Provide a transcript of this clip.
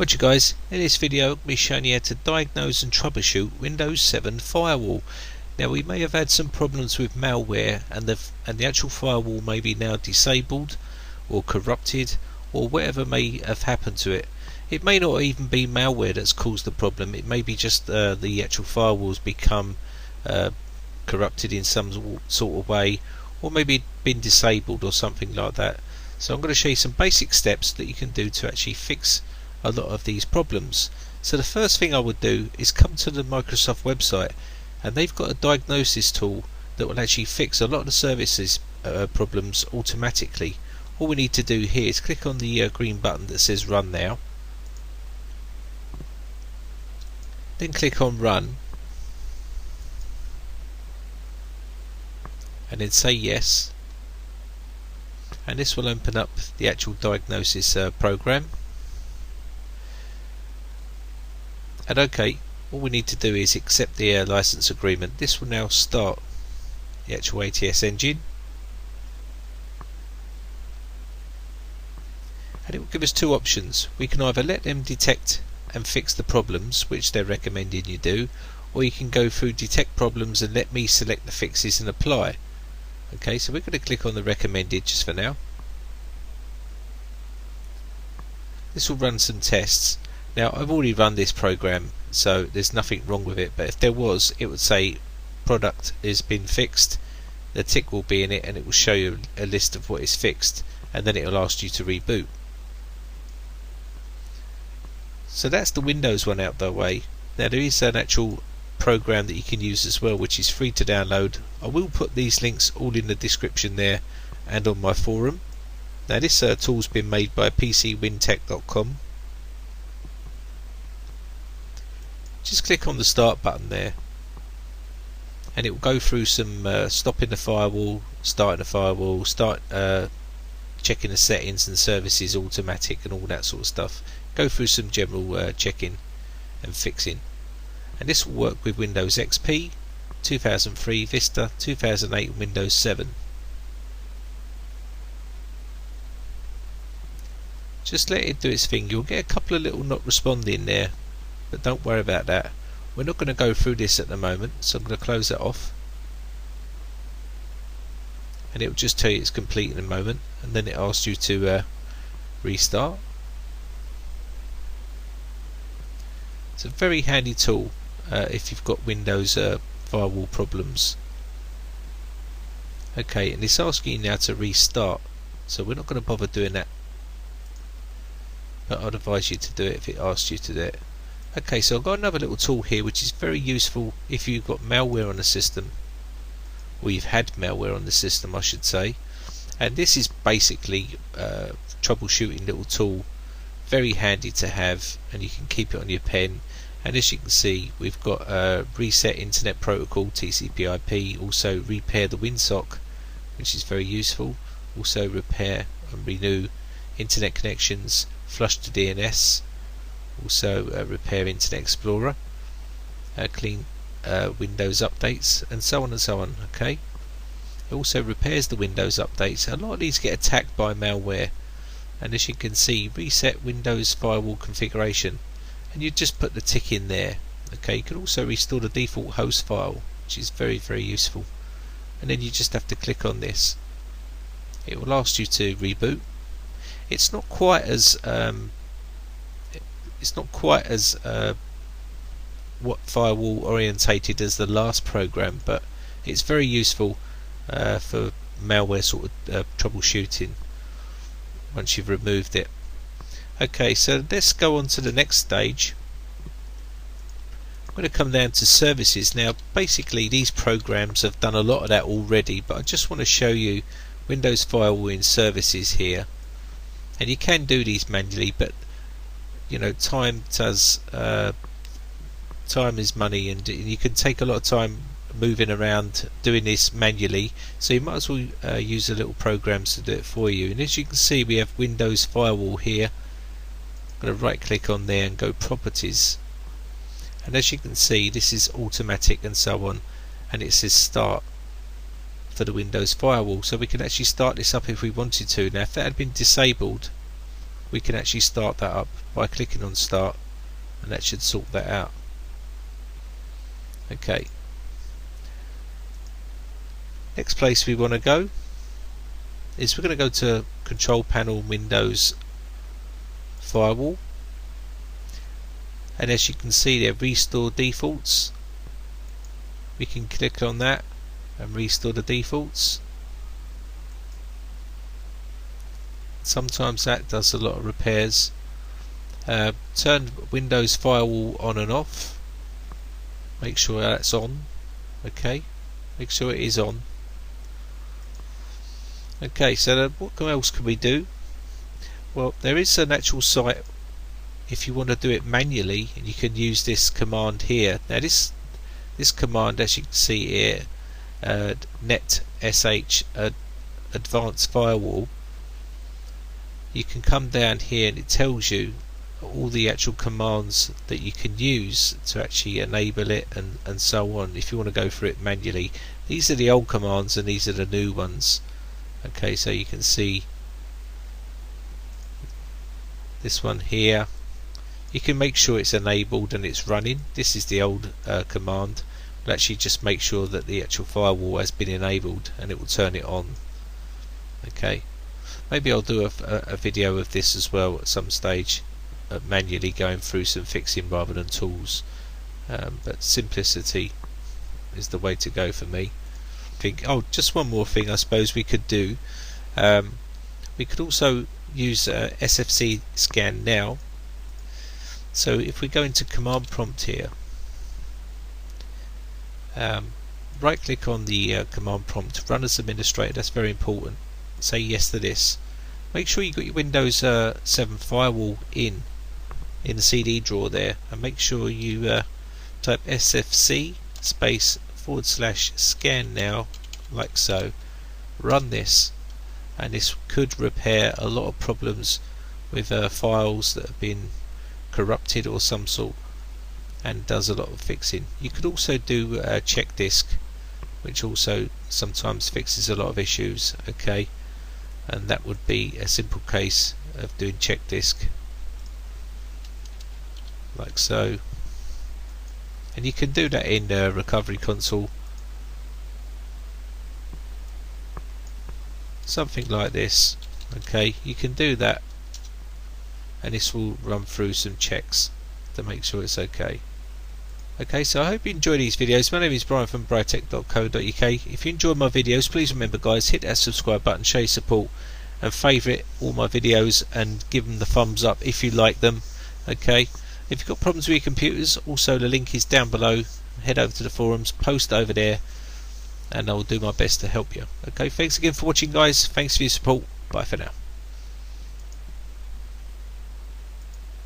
Right you guys, in this video I'll be showing you how to diagnose and troubleshoot Windows 7 Firewall. Now we may have had some problems with malware and the actual firewall may be now disabled or corrupted or whatever may have happened to it. It may not even be malware that's caused the problem, it may be just the actual firewall's become corrupted in some sort of way, or maybe been disabled or something like that. So I'm going to show you some basic steps that you can do to actually fix a lot of these problems. So the first thing I would do is come to the Microsoft website, and they've got a diagnosis tool that will actually fix a lot of the services problems automatically. All we need to do here is click on the green button that says Run Now, then click on Run, and then say Yes, and this will open up the actual diagnosis program. And okay, all we need to do is accept the license agreement. This will now start the actual ATS engine, and it will give us two options. We can either let them detect and fix the problems, which they're recommending you do, or you can go through detect problems and let me select the fixes and apply. Okay, so we're going to click on the recommended just for now. This will run some tests. Now I've already run this program, so there's nothing wrong with it, but if there was, it would say product has been fixed, the tick will be in it, and it will show you a list of what is fixed, and then it will ask you to reboot. So that's the Windows one out the way. Now there is an actual program that you can use as well, which is free to download. I will put these links all in the description there and on my forum. Now this tool's been made by pcwintech.com. Just click on the start button there, and it will go through some stopping the firewall, starting the firewall, checking the settings and services automatic and all that sort of stuff. Go through some general checking and fixing, and this will work with Windows XP, 2003, Vista, 2008 and Windows 7. Just let it do its thing. You'll get a couple of little not responding there, but don't worry about that. We're not going to go through this at the moment, so I'm going to close that off, and it will just tell you it's complete in a moment, and then it asks you to restart. It's a very handy tool if you've got Windows firewall problems. Okay, and it's asking you now to restart, so we're not going to bother doing that, but I'd advise you to do it if it asks you to do it. Okay, so I've got another little tool here which is very useful if you've got malware on the system, or you've had malware on the system I should say, and this is basically a troubleshooting little tool, very handy to have, and you can keep it on your pen. And as you can see, we've got reset internet protocol, TCP/IP, also repair the WinSock, which is very useful, also repair and renew internet connections, flush to DNS, also repair Internet Explorer, clean Windows updates, and so on and so on. Okay, it also repairs the Windows updates. A lot of these get attacked by malware, and as you can see, reset Windows Firewall configuration, and you just put the tick in there. Okay, you can also restore the default host file, which is very useful, and then you just have to click on this. It will ask you to reboot. It's not quite as what firewall orientated as the last program, but it's very useful for malware sort of troubleshooting once you've removed it. Okay, so let's go on to the next stage. I'm going to come down to services. Now basically these programs have done a lot of that already, but I just want to show you Windows Firewall in services here, and you can do these manually, but you know, time is money, and you can take a lot of time moving around doing this manually, so you might as well use the little programs to do it for you. And as you can see, we have Windows Firewall here. I'm going to right click on there and go properties, and as you can see, this is automatic and so on, and it says start for the Windows Firewall, so we can actually start this up if we wanted to. Now if that had been disabled, we can actually start that up by clicking on start, and that should sort that out. Okay, next place we want to go is we're going to go to Control Panel, Windows Firewall, and as you can see there, Restore Defaults. We can click on that and restore the defaults. Sometimes that does a lot of repairs. Turn Windows Firewall on and off. Make sure that's on. Okay, make sure it is on. Okay, so what else can we do? Well, there is an actual site if you want to do it manually, and you can use this command here. Now this command, as you can see here, netsh advanced firewall, you can come down here and it tells you all the actual commands that you can use to actually enable it, and so on, if you want to go through it manually. These are the old commands and these are the new ones. Okay, so you can see this one here. You can make sure it's enabled and it's running. This is the old command. We'll actually just make sure that the actual firewall has been enabled and it will turn it on. Okay, maybe I'll do a video of this as well at some stage, manually going through some fixing rather than tools, but simplicity is the way to go for me. Just one more thing I suppose we could do. We could also use SFC scan now. So if we go into command prompt here, right click on the command prompt, run as administrator. That's very important. Say yes to this. Make sure you got your Windows 7 firewall in the CD drawer there, and make sure you type SFC space / scan now, like so. Run this, and this could repair a lot of problems with files that have been corrupted or some sort, and does a lot of fixing. You could also do check disk, which also sometimes fixes a lot of issues. Okay, and that would be a simple case of doing check disk, like so. And you can do that in the recovery console, something like this. Okay, you can do that, and this will run through some checks to make sure it's okay. Okay, so I hope you enjoy these videos. My name is Brian from britec.co.uk. If you enjoy my videos, please remember guys, hit that subscribe button, show your support, and favourite all my videos and give them the thumbs up if you like them. Okay, if you've got problems with your computers, also the link is down below. Head over to the forums, post over there, and I will do my best to help you. Okay, thanks again for watching guys. Thanks for your support. Bye for now.